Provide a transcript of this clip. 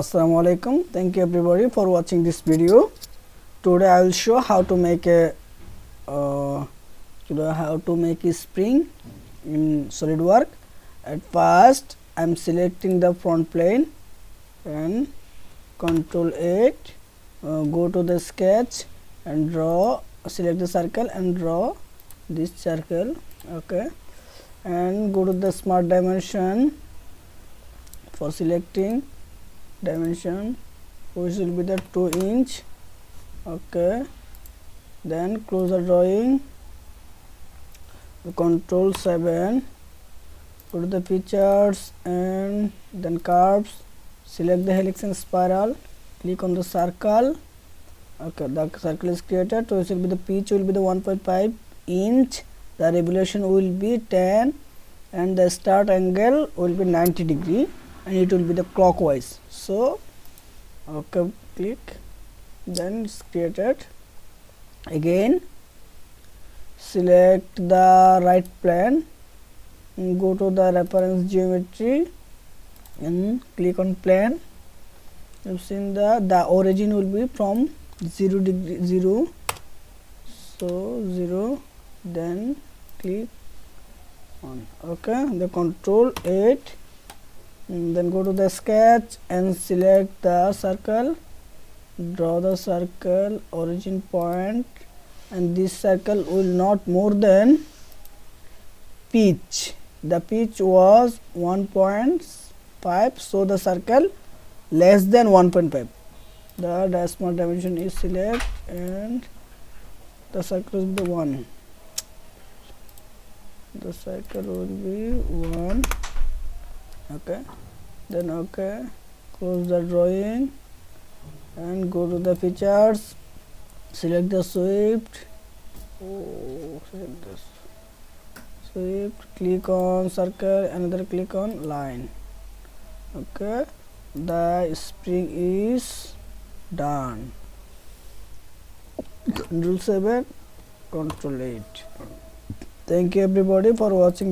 Assalamu alaikum. Thank you everybody for watching this video. Today I will show how to make a spring in Solidworks. At first I am selecting the front plane and Control 8, go to the sketch and draw, select the circle and draw this circle. Okay, and go to the smart dimension for selecting dimension, which will be the 2 inch. Okay, then close the drawing, Control 7, go to the features and then curves, select the helix and spiral, click on the circle. Okay, the circle is created. So it will be the pitch will be the 1.5 inch, the revolution will be 10, and the start angle will be 90 degree, and it will be the clockwise. So okay, click, then it's created. Again select the right plane and go to the reference geometry and click on plane. You've seen the origin will be from 0 degree 0, so 0, then click on. Okay, the Control 8, and then go to the sketch and select the circle, draw the circle origin point, and this circle will not more than pitch. The pitch was 1.5, so the circle less than 1.5. The decimal dimension is select and the circle will be 1. The circle will be 1. Okay, then okay, close the drawing and go to the features, select the swept, select this swept, click on circle, another click on line. Okay, the spring is done. Control 7, Control 8. Thank you everybody for watching.